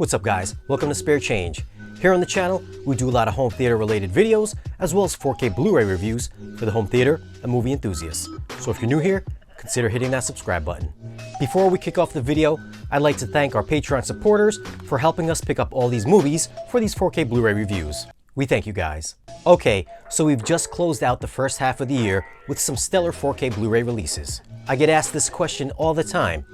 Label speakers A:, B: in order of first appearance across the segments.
A: What's up guys, welcome to Spare Change. Here on the channel, we do a lot of home theater related videos, as well as 4K Blu-ray reviews for the home theater and movie enthusiasts. So if you're new here, consider hitting that subscribe button. Before we kick off the video, I'd like to thank our Patreon supporters for helping us pick up all these movies for these 4K Blu-ray reviews. We thank you guys. Okay, so we've just closed out the first half of the year with some stellar 4K Blu-ray releases. I get asked this question all the time.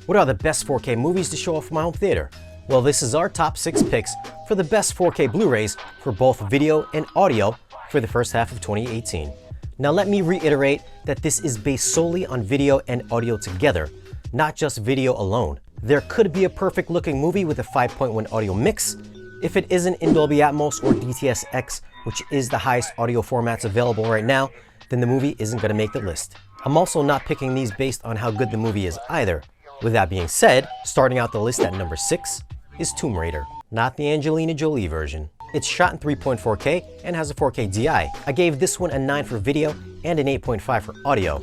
A: What are the best 4K movies to show off my home theater? Well, this is our top 6 picks for the best 4K Blu-rays for both video and audio for the first half of 2018. Now let me reiterate that this is based solely on video and audio together, not just video alone. There could be a perfect looking movie with a 5.1 audio mix. If it isn't in Dolby Atmos or DTS-X, which is the highest audio formats available right now, then the movie isn't going to make the list. I'm also not picking these based on how good the movie is either. With that being said, starting out the list at number 6 is Tomb Raider, not the Angelina Jolie version. It's shot in 3.4K and has a 4K DI. I gave this one a 9 for video and an 8.5 for audio.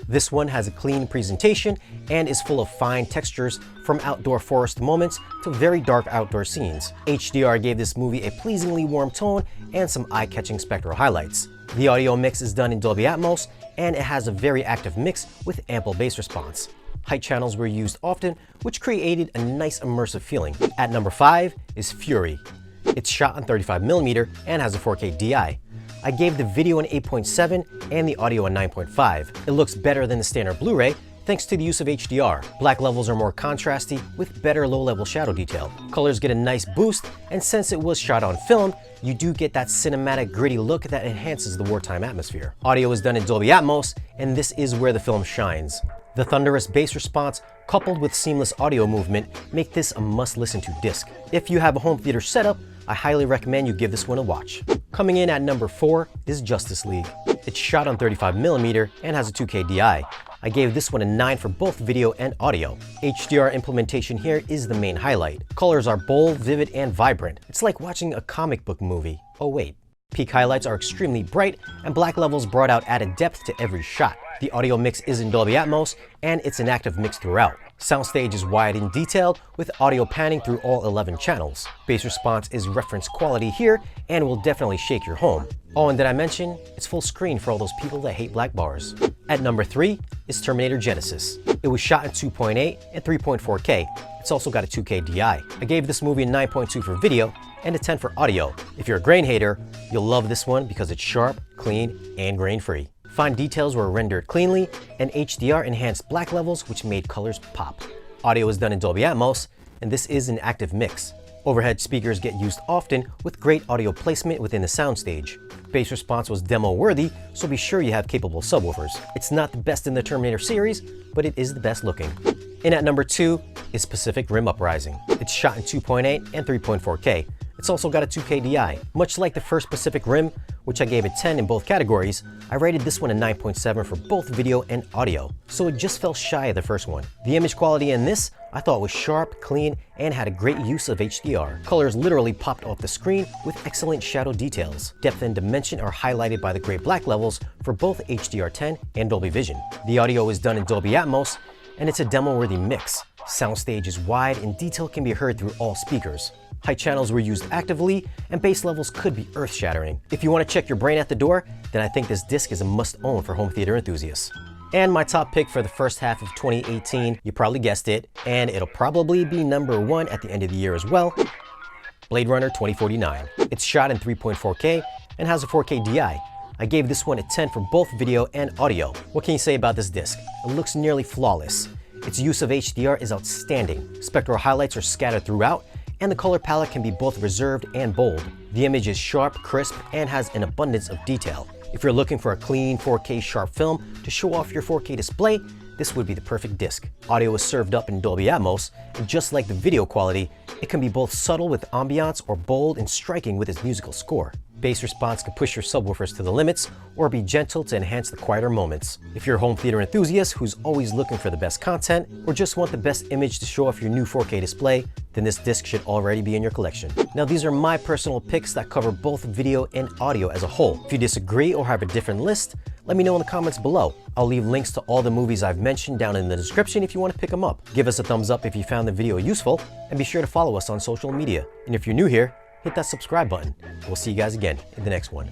A: This one has a clean presentation and is full of fine textures from outdoor forest moments to very dark outdoor scenes. HDR gave this movie a pleasingly warm tone and some eye-catching spectral highlights. The audio mix is done in Dolby Atmos and it has a very active mix with ample bass response. Height channels were used often, which created a nice immersive feeling. At number 5 is Fury. It's shot on 35mm and has a 4K DI. I gave the video an 8.7 and the audio a 9.5. It looks better than the standard Blu-ray thanks to the use of HDR. Black levels are more contrasty with better low-level shadow detail. Colors get a nice boost, and since it was shot on film, you do get that cinematic gritty look that enhances the wartime atmosphere. Audio is done in Dolby Atmos, and this is where the film shines. The thunderous bass response coupled with seamless audio movement make this a must-listen to disc. If you have a home theater setup, I highly recommend you give this one a watch. Coming in at number 4 is Justice League. It's shot on 35mm and has a 2K DI. I gave this one a 9 for both video and audio. HDR implementation here is the main highlight. Colors are bold, vivid, and vibrant. It's like watching a comic book movie. Oh wait. Peak highlights are extremely bright, and black levels brought out added depth to every shot. The audio mix is in Dolby Atmos, and it's an active mix throughout. Soundstage is wide and detailed, with audio panning through all 11 channels. Bass response is reference quality here, and will definitely shake your home. Oh, and did I mention, it's full screen for all those people that hate black bars. At number 3 is Terminator Genisys. It was shot in 2.8 and 3.4K. It's also got a 2K DI. I gave this movie a 9.2 for video and a 10 for audio. If you're a grain hater, you'll love this one because it's sharp, clean, and grain-free. Fine details were rendered cleanly, and HDR enhanced black levels, which made colors pop. Audio is done in Dolby Atmos, and this is an active mix. Overhead speakers get used often with great audio placement within the soundstage. Bass response was demo-worthy, so be sure you have capable subwoofers. It's not the best in the Terminator series, but it is the best looking. In at number 2 is Pacific Rim Uprising. It's shot in 2.8 and 3.4K. It's also got a 2K DI. Much like the first Pacific Rim, which I gave a 10 in both categories, I rated this one a 9.7 for both video and audio, so it just fell shy of the first one. The image quality in this I thought was sharp, clean, and had a great use of HDR. Colors literally popped off the screen with excellent shadow details. Depth and dimension are highlighted by the great black levels for both HDR10 and Dolby Vision. The audio is done in Dolby Atmos, and it's a demo-worthy mix. Soundstage is wide and detail can be heard through all speakers. Height channels were used actively, and bass levels could be earth-shattering. If you want to check your brain at the door, then I think this disc is a must-own for home theater enthusiasts. And my top pick for the first half of 2018, you probably guessed it, and it'll probably be number 1 at the end of the year as well, Blade Runner 2049. It's shot in 3.4K and has a 4K DI. I gave this one a 10 for both video and audio. What can you say about this disc? It looks nearly flawless. Its use of HDR is outstanding. Spectral highlights are scattered throughout, and the color palette can be both reserved and bold. The image is sharp, crisp, and has an abundance of detail. If you're looking for a clean 4K sharp film to show off your 4K display, this would be the perfect disc. Audio is served up in Dolby Atmos, and just like the video quality, it can be both subtle with ambiance or bold and striking with its musical score. Bass response can push your subwoofers to the limits or be gentle to enhance the quieter moments. If you're a home theater enthusiast who's always looking for the best content or just want the best image to show off your new 4K display, then this disc should already be in your collection. Now, these are my personal picks that cover both video and audio as a whole. If you disagree or have a different list, let me know in the comments below. I'll leave links to all the movies I've mentioned down in the description if you want to pick them up. Give us a thumbs up if you found the video useful, and be sure to follow us on social media. And if you're new here, hit that subscribe button. We'll see you guys again in the next one.